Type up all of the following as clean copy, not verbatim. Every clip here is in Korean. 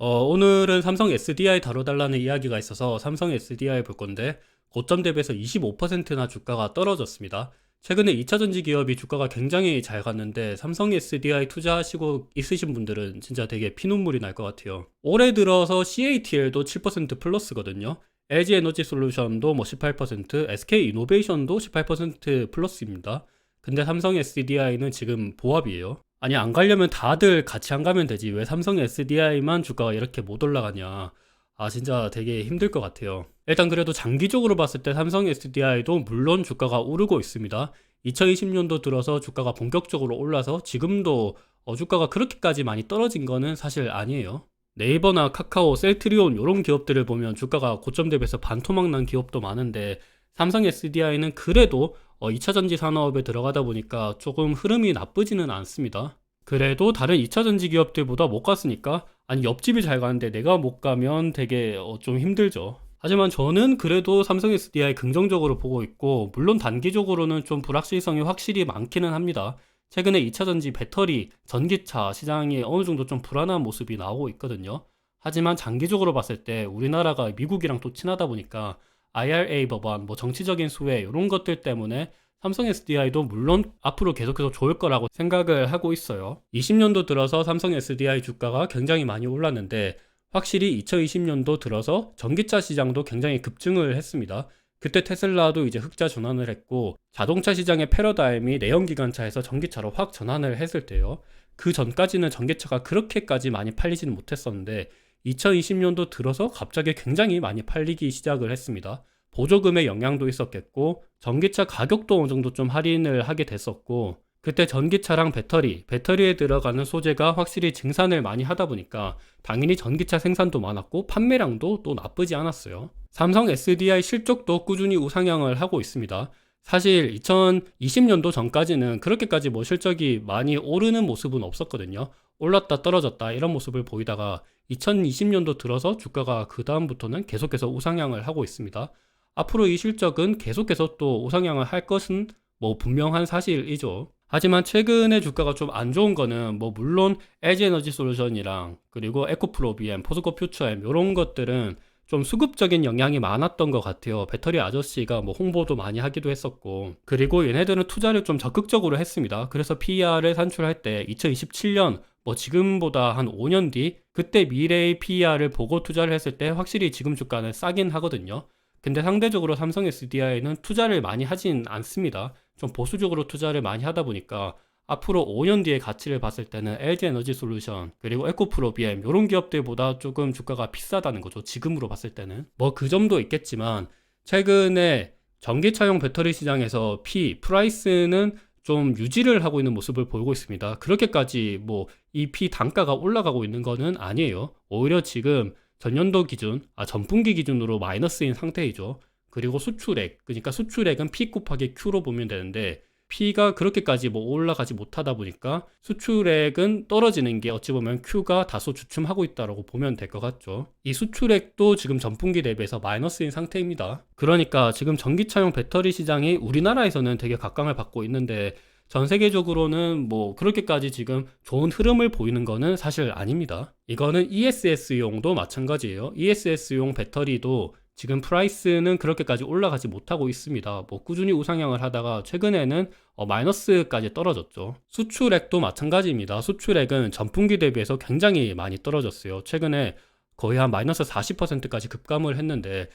오늘은 삼성 SDI 다뤄달라는 이야기가 있어서 삼성 SDI 볼 건데 고점 대비해서 25%나 주가가 떨어졌습니다. 최근에 2차전지 기업이 주가가 굉장히 잘 갔는데 삼성 SDI 투자하시고 있으신 분들은 진짜 되게 피눈물이 날 것 같아요. 올해 들어서 CATL도 7% 플러스거든요. LG에너지솔루션도 뭐 18%, SK이노베이션도 18% 플러스입니다. 근데 삼성 SDI는 지금 보합이에요. 아니, 안 가려면 다들 같이 안 가면 되지. 왜 삼성 SDI만 주가가 이렇게 못 올라가냐. 아, 진짜 되게 힘들 것 같아요. 일단 그래도 장기적으로 봤을 때 삼성 SDI도 물론 주가가 오르고 있습니다. 2020년도 들어서 주가가 본격적으로 올라서 지금도 주가가 그렇게까지 많이 떨어진 거는 사실 아니에요. 네이버나 카카오, 셀트리온 이런 기업들을 보면 주가가 고점 대비해서 반토막 난 기업도 많은데 삼성 SDI는 그래도 2차전지 산업에 들어가다 보니까 조금 흐름이 나쁘지는 않습니다. 그래도 다른 2차전지 기업들보다 못 갔으니까, 아니 옆집이 잘 가는데 내가 못 가면 되게 좀 힘들죠. 하지만 저는 그래도 삼성 SDI 긍정적으로 보고 있고, 물론 단기적으로는 좀 불확실성이 확실히 많기는 합니다. 최근에 2차전지 배터리, 전기차 시장이 어느 정도 좀 불안한 모습이 나오고 있거든요. 하지만 장기적으로 봤을 때 우리나라가 미국이랑 또 친하다 보니까 IRA 법안, 뭐 정치적인 수혜 이런 것들 때문에 삼성 SDI도 물론 앞으로 계속해서 좋을 거라고 생각을 하고 있어요. 20년도 들어서 삼성 SDI 주가가 굉장히 많이 올랐는데 확실히 2020년도 들어서 전기차 시장도 굉장히 급증을 했습니다. 그때 테슬라도 이제 흑자 전환을 했고 자동차 시장의 패러다임이 내연기관차에서 전기차로 확 전환을 했을 때요. 그 전까지는 전기차가 그렇게까지 많이 팔리지는 못했었는데 2020년도 들어서 갑자기 굉장히 많이 팔리기 시작을 했습니다. 보조금의 영향도 있었겠고 전기차 가격도 어느 정도 좀 할인을 하게 됐었고 그때 전기차랑 배터리에 들어가는 소재가 확실히 증산을 많이 하다 보니까 당연히 전기차 생산도 많았고 판매량도 또 나쁘지 않았어요. 삼성 SDI 실적도 꾸준히 우상향을 하고 있습니다. 사실 2020년도 전까지는 그렇게까지 뭐 실적이 많이 오르는 모습은 없었거든요. 올랐다 떨어졌다 이런 모습을 보이다가 2020년도 들어서 주가가 그 다음부터는 계속해서 우상향을 하고 있습니다. 앞으로 이 실적은 계속해서 또 우상향을 할 것은 뭐 분명한 사실이죠. 하지만 최근에 주가가 좀 안 좋은 거는 뭐 물론 LG에너지솔루션이랑 그리고 에코프로비엠, 포스코퓨처엠 이런 것들은 좀 수급적인 영향이 많았던 것 같아요. 배터리 아저씨가 뭐 홍보도 많이 하기도 했었고 그리고 얘네들은 투자를 좀 적극적으로 했습니다. 그래서 PER을 산출할 때 2027년 뭐 지금보다 한 5년 뒤 그때 미래의 PER을 보고 투자를 했을 때 확실히 지금 주가는 싸긴 하거든요. 근데 상대적으로 삼성 SDI는 투자를 많이 하진 않습니다. 좀 보수적으로 투자를 많이 하다 보니까 앞으로 5년 뒤의 가치를 봤을 때는 LG에너지솔루션 그리고 에코프로비엠 이런 기업들보다 조금 주가가 비싸다는 거죠. 지금으로 봤을 때는 뭐 그 점도 있겠지만 최근에 전기차용 배터리 시장에서 프라이스는 좀 유지를 하고 있는 모습을 보이고 있습니다. 그렇게까지 뭐 이 단가가 올라가고 있는 거는 아니에요. 오히려 지금 전년도 기준, 전분기 기준으로 마이너스인 상태이죠. 그리고 수출액, 그러니까 수출액은 P 곱하기 Q로 보면 되는데 P가 그렇게까지 뭐 올라가지 못하다 보니까 수출액은 떨어지는 게 어찌 보면 Q가 다소 주춤하고 있다고 보면 될 것 같죠. 이 수출액도 지금 전분기 대비해서 마이너스인 상태입니다. 그러니까 지금 전기차용 배터리 시장이 우리나라에서는 되게 각광을 받고 있는데 전 세계적으로는 뭐 그렇게까지 지금 좋은 흐름을 보이는 거는 사실 아닙니다. 이거는 ESS용도 마찬가지예요. ESS용 배터리도 지금 프라이스는 그렇게까지 올라가지 못하고 있습니다. 뭐 꾸준히 우상향을 하다가 최근에는 마이너스까지 떨어졌죠. 수출액도 마찬가지입니다. 수출액은 전분기 대비해서 굉장히 많이 떨어졌어요. 최근에 거의 한 마이너스 40%까지 급감을 했는데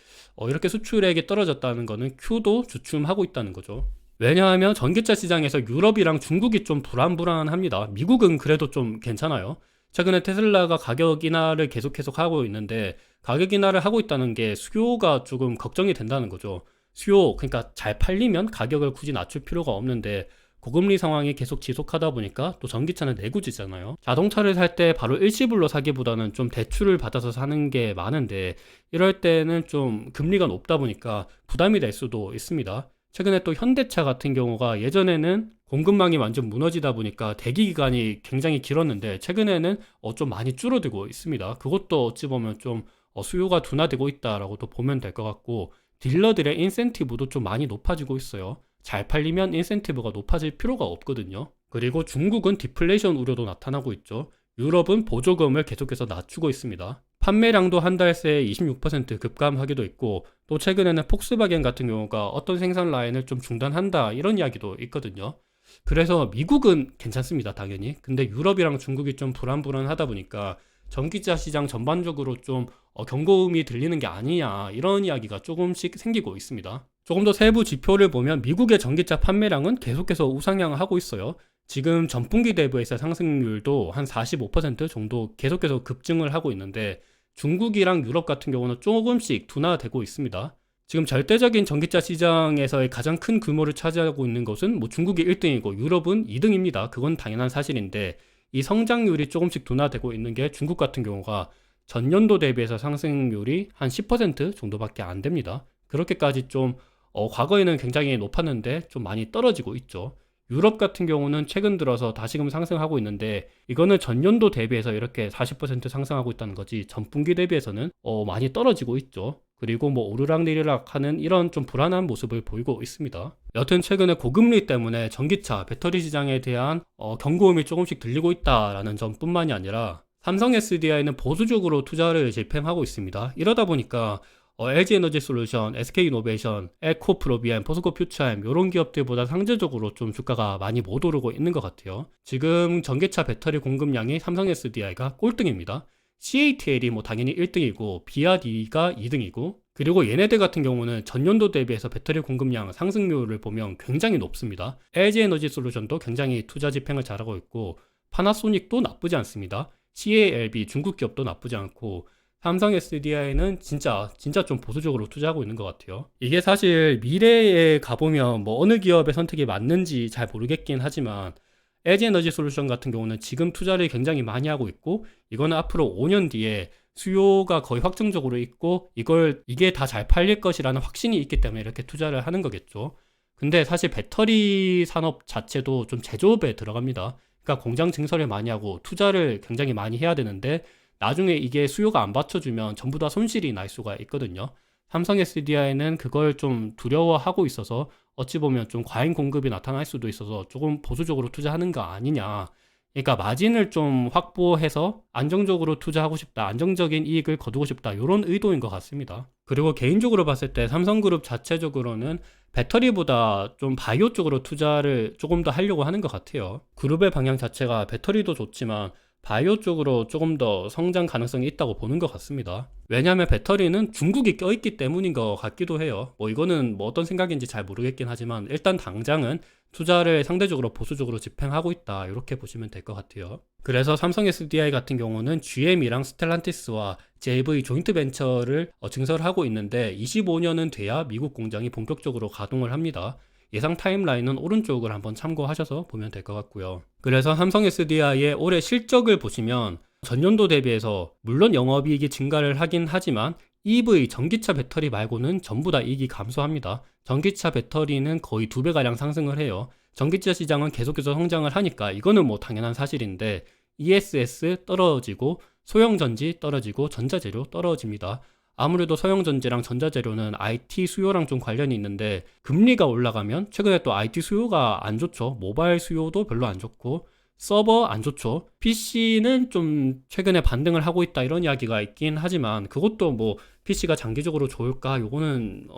이렇게 수출액이 떨어졌다는 거는 Q도 주춤하고 있다는 거죠. 왜냐하면 전기차 시장에서 유럽이랑 중국이 좀 불안합니다. 미국은 그래도 좀 괜찮아요. 최근에 테슬라가 가격 인하를 계속 하고 있는데 가격 인하를 하고 있다는 게 수요가 조금 걱정이 된다는 거죠. 수요, 그러니까 잘 팔리면 가격을 굳이 낮출 필요가 없는데 고금리 상황이 계속 지속하다 보니까 또 전기차는 내구지잖아요. 자동차를 살 때 바로 일시불로 사기보다는 좀 대출을 받아서 사는 게 많은데 이럴 때는 좀 금리가 높다 보니까 부담이 될 수도 있습니다. 최근에 또 현대차 같은 경우가 예전에는 공급망이 완전 무너지다 보니까 대기 기간이 굉장히 길었는데 최근에는 좀 많이 줄어들고 있습니다. 그것도 어찌 보면 좀 수요가 둔화되고 있다라고도 보면 될 것 같고 딜러들의 인센티브도 좀 많이 높아지고 있어요. 잘 팔리면 인센티브가 높아질 필요가 없거든요. 그리고 중국은 디플레이션 우려도 나타나고 있죠. 유럽은 보조금을 계속해서 낮추고 있습니다. 판매량도 한 달 새에 26% 급감하기도 있고, 또 최근에는 폭스바겐 같은 경우가 어떤 생산 라인을 좀 중단한다 이런 이야기도 있거든요. 그래서 미국은 괜찮습니다, 당연히. 근데 유럽이랑 중국이 좀 불안불안하다 보니까 전기차 시장 전반적으로 좀 경고음이 들리는 게 아니냐 이런 이야기가 조금씩 생기고 있습니다. 조금 더 세부 지표를 보면 미국의 전기차 판매량은 계속해서 우상향을 하고 있어요. 지금 전분기 대비해서 상승률도 한 45% 정도 계속해서 급증을 하고 있는데, 중국이랑 유럽 같은 경우는 조금씩 둔화되고 있습니다. 지금 절대적인 전기차 시장에서의 가장 큰 규모를 차지하고 있는 것은 뭐 중국이 1등이고 유럽은 2등입니다. 그건 당연한 사실인데, 이 성장률이 조금씩 둔화되고 있는 게 중국 같은 경우가 전년도 대비해서 상승률이 한 10% 정도밖에 안 됩니다. 그렇게까지 좀 과거에는 굉장히 높았는데 좀 많이 떨어지고 있죠. 유럽 같은 경우는 최근 들어서 다시금 상승하고 있는데, 이거는 전년도 대비해서 이렇게 40% 상승하고 있다는 거지 전분기 대비해서는 많이 떨어지고 있죠. 그리고 뭐 오르락내리락 하는 이런 좀 불안한 모습을 보이고 있습니다. 여튼 최근에 고금리 때문에 전기차, 배터리 시장에 대한 경고음이 조금씩 들리고 있다라는 점뿐만이 아니라 삼성 SDI는 보수적으로 투자를 집행하고 있습니다. 이러다 보니까 LG에너지솔루션, SK이노베이션, 에코프로비엠, 포스코퓨처엠 이런 기업들보다 상대적으로 좀 주가가 많이 못 오르고 있는 것 같아요. 지금 전기차 배터리 공급량이 삼성 SDI가 꼴등입니다. CATL이 뭐 당연히 1등이고 BRD가 2등이고, 그리고 얘네들 같은 경우는 전년도 대비해서 배터리 공급량 상승률을 보면 굉장히 높습니다. LG에너지솔루션도 굉장히 투자 집행을 잘하고 있고, 파나소닉도 나쁘지 않습니다. CALB 중국 기업도 나쁘지 않고, 삼성 SDI는 진짜 좀 보수적으로 투자하고 있는 것 같아요. 이게 사실 미래에 가보면 뭐 어느 기업의 선택이 맞는지 잘 모르겠긴 하지만, LG에너지솔루션 같은 경우는 지금 투자를 굉장히 많이 하고 있고, 이거는 앞으로 5년 뒤에 수요가 거의 확정적으로 있고 이게 다 잘 팔릴 것이라는 확신이 있기 때문에 이렇게 투자를 하는 거겠죠. 근데 사실 배터리 산업 자체도 좀 제조업에 들어갑니다. 그러니까 공장 증설을 많이 하고 투자를 굉장히 많이 해야 되는데, 나중에 이게 수요가 안 받쳐주면 전부 다 손실이 날 수가 있거든요. 삼성 SDI는 그걸 좀 두려워하고 있어서 어찌 보면 좀 과잉 공급이 나타날 수도 있어서 조금 보수적으로 투자하는 거 아니냐. 그러니까 마진을 좀 확보해서 안정적으로 투자하고 싶다, 안정적인 이익을 거두고 싶다, 이런 의도인 것 같습니다. 그리고 개인적으로 봤을 때 삼성그룹 자체적으로는 배터리보다 좀 바이오 쪽으로 투자를 조금 더 하려고 하는 것 같아요. 그룹의 방향 자체가 배터리도 좋지만 바이오 쪽으로 조금 더 성장 가능성이 있다고 보는 것 같습니다. 왜냐하면 배터리는 중국이 껴있기 때문인 것 같기도 해요. 뭐 이거는 뭐 어떤 생각인지 잘 모르겠긴 하지만 일단 당장은 투자를 상대적으로 보수적으로 집행하고 있다, 이렇게 보시면 될 것 같아요. 그래서 삼성 SDI 같은 경우는 GM이랑 스텔란티스와 JV 조인트 벤처를 증설하고 있는데, 25년은 돼야 미국 공장이 본격적으로 가동을 합니다. 예상 타임라인은 오른쪽을 한번 참고하셔서 보면 될 것 같고요. 그래서 삼성 SDI의 올해 실적을 보시면 전년도 대비해서 물론 영업이익이 증가를 하긴 하지만 EV 전기차 배터리 말고는 전부 다 이익이 감소합니다. 전기차 배터리는 거의 2배가량 상승을 해요. 전기차 시장은 계속해서 성장을 하니까 이거는 뭐 당연한 사실인데, ESS 떨어지고 소형전지 떨어지고 전자재료 떨어집니다. 아무래도 소형전지랑 전자재료는 IT 수요랑 좀 관련이 있는데, 금리가 올라가면 최근에 또 IT 수요가 안 좋죠. 모바일 수요도 별로 안 좋고 서버 안 좋죠. PC는 좀 최근에 반등을 하고 있다 이런 이야기가 있긴 하지만, 그것도 뭐 PC가 장기적으로 좋을까? 요거는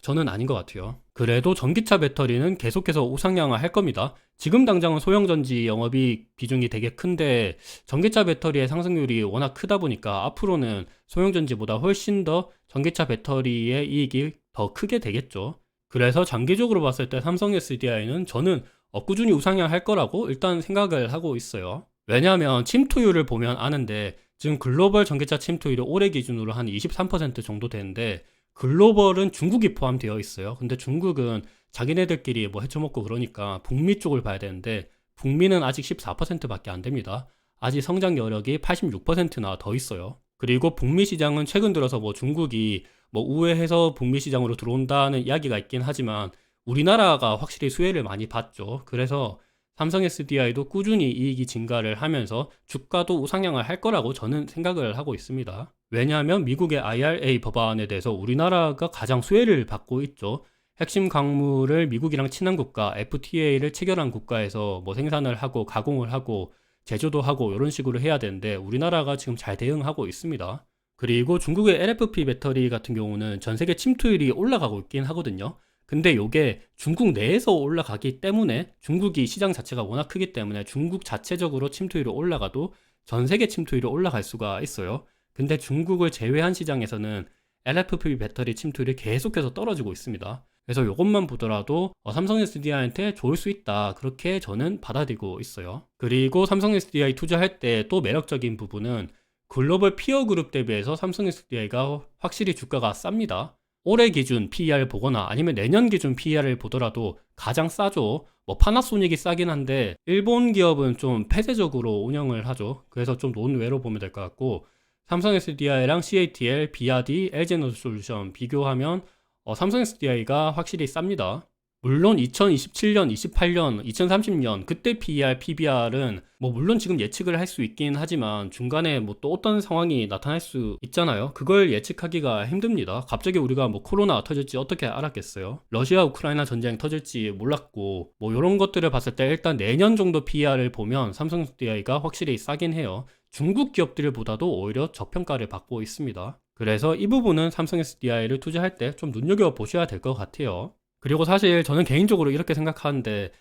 저는 아닌 것 같아요. 그래도 전기차 배터리는 계속해서 우상향을 할 겁니다. 지금 당장은 소형전지 영업이익 비중이 되게 큰데, 전기차 배터리의 상승률이 워낙 크다 보니까 앞으로는 소형전지보다 훨씬 더 전기차 배터리의 이익이 더 크게 되겠죠. 그래서 장기적으로 봤을 때 삼성 SDI는 저는 꾸준히 우상향할 거라고 일단 생각을 하고 있어요. 왜냐하면 침투율을 보면 아는데, 지금 글로벌 전기차 침투율이 올해 기준으로 한 23% 정도 되는데, 글로벌은 중국이 포함되어 있어요. 근데 중국은 자기네들끼리 뭐 헤쳐먹고 그러니까 북미 쪽을 봐야 되는데, 북미는 아직 14%밖에 안 됩니다. 아직 성장 여력이 86%나 더 있어요. 그리고 북미 시장은 최근 들어서 뭐 중국이 뭐 우회해서 북미 시장으로 들어온다는 이야기가 있긴 하지만, 우리나라가 확실히 수혜를 많이 봤죠. 그래서 삼성 SDI도 꾸준히 이익이 증가를 하면서 주가도 우상향을 할 거라고 저는 생각을 하고 있습니다. 왜냐하면 미국의 IRA 법안에 대해서 우리나라가 가장 수혜를 받고 있죠. 핵심 광물을 미국이랑 친한 국가 FTA를 체결한 국가에서 뭐 생산을 하고 가공을 하고 제조도 하고 이런 식으로 해야 되는데 우리나라가 지금 잘 대응하고 있습니다. 그리고 중국의 LFP 배터리 같은 경우는 전 세계 침투율이 올라가고 있긴 하거든요. 근데 요게 중국 내에서 올라가기 때문에 중국이 시장 자체가 워낙 크기 때문에 중국 자체적으로 침투율이 올라가도 전 세계 침투율이 올라갈 수가 있어요. 근데 중국을 제외한 시장에서는 LFP 배터리 침투율이 계속해서 떨어지고 있습니다. 그래서 이것만 보더라도 삼성 SDI한테 좋을 수 있다, 그렇게 저는 받아들이고 있어요. 그리고 삼성 SDI 투자할 때 또 매력적인 부분은 글로벌 피어 그룹 대비해서 삼성 SDI가 확실히 주가가 쌉니다. 올해 기준 PER 보거나 아니면 내년 기준 PER을 보더라도 가장 싸죠. 뭐 파나소닉이 싸긴 한데 일본 기업은 좀 폐쇄적으로 운영을 하죠. 그래서 좀 논외로 보면 될 것 같고, 삼성 SDI랑 CATL, BRD, LG에너지솔루션 비교하면 삼성 SDI가 확실히 쌉니다. 물론 2027년, 28년, 2030년 그때 PER, PBR은 뭐 물론 지금 예측을 할 수 있긴 하지만 중간에 뭐 또 어떤 상황이 나타날 수 있잖아요. 그걸 예측하기가 힘듭니다. 갑자기 우리가 뭐 코로나 터질지 어떻게 알았겠어요. 러시아 우크라이나 전쟁 터질지 몰랐고, 뭐 이런 것들을 봤을 때 일단 내년 정도 PER을 보면 삼성 SDI가 확실히 싸긴 해요. 중국 기업들보다도 오히려 저평가를 받고 있습니다. 그래서 이 부분은 삼성 SDI를 투자할 때 좀 눈여겨보셔야 될 것 같아요. 그리고 사실 저는 개인적으로 이렇게 생각하는데,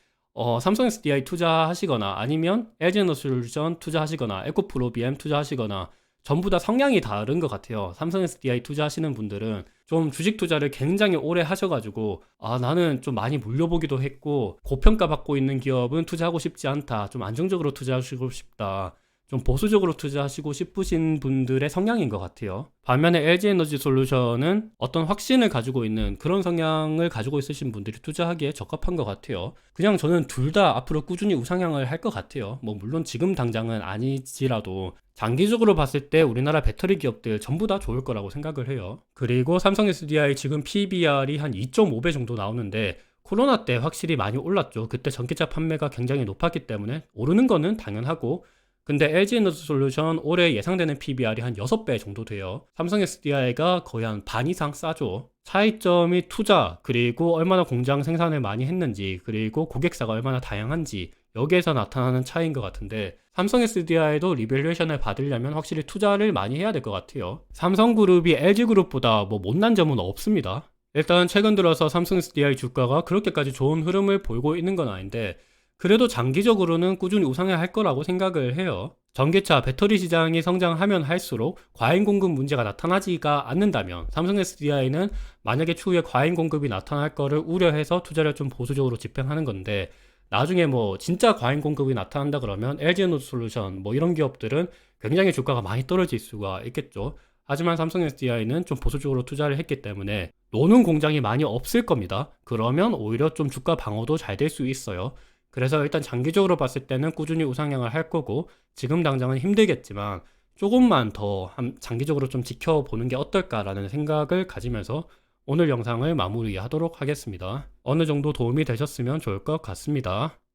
삼성 SDI 투자하시거나 아니면 LG에너지솔루션 투자하시거나 에코프로비엠 투자하시거나 전부 다 성향이 다른 것 같아요. 삼성 SDI 투자하시는 분들은 좀 주식 투자를 굉장히 오래 하셔가지고 나는 좀 많이 물려보기도 했고 고평가 받고 있는 기업은 투자하고 싶지 않다, 좀 안정적으로 투자하시고 싶다, 좀 보수적으로 투자하시고 싶으신 분들의 성향인 것 같아요. 반면에 LG에너지솔루션은 어떤 확신을 가지고 있는 그런 성향을 가지고 있으신 분들이 투자하기에 적합한 것 같아요. 그냥 저는 둘 다 앞으로 꾸준히 우상향을 할 것 같아요. 뭐 물론 지금 당장은 아니지라도 장기적으로 봤을 때 우리나라 배터리 기업들 전부 다 좋을 거라고 생각을 해요. 그리고 삼성 SDI 지금 PBR이 한 2.5배 정도 나오는데 코로나 때 확실히 많이 올랐죠. 그때 전기차 판매가 굉장히 높았기 때문에 오르는 거는 당연하고, 근데 LG에너지솔루션 올해 예상되는 PBR이 한 6배 정도 돼요. 삼성 SDI가 거의 한 반 이상 싸죠. 차이점이 투자, 그리고 얼마나 공장 생산을 많이 했는지, 그리고 고객사가 얼마나 다양한지, 여기에서 나타나는 차이인 것 같은데, 삼성 SDI도 리밸류에이션을 받으려면 확실히 투자를 많이 해야 될 것 같아요. 삼성그룹이 LG그룹보다 뭐 못난 점은 없습니다. 일단 최근 들어서 삼성 SDI 주가가 그렇게까지 좋은 흐름을 보이고 있는 건 아닌데, 그래도 장기적으로는 꾸준히 우상해야 할 거라고 생각을 해요. 전기차, 배터리 시장이 성장하면 할수록 과잉 공급 문제가 나타나지가 않는다면 삼성 SDI는 만약에 추후에 과잉 공급이 나타날 거를 우려해서 투자를 좀 보수적으로 집행하는 건데, 나중에 뭐 진짜 과잉 공급이 나타난다 그러면 LG에너지솔루션 뭐 이런 기업들은 굉장히 주가가 많이 떨어질 수가 있겠죠. 하지만 삼성 SDI는 좀 보수적으로 투자를 했기 때문에 노는 공장이 많이 없을 겁니다. 그러면 오히려 좀 주가 방어도 잘 될 수 있어요. 그래서 일단 장기적으로 봤을 때는 꾸준히 우상향을 할 거고, 지금 당장은 힘들겠지만 조금만 더 장기적으로 좀 지켜보는 게 어떨까라는 생각을 가지면서 오늘 영상을 마무리하도록 하겠습니다. 어느 정도 도움이 되셨으면 좋을 것 같습니다.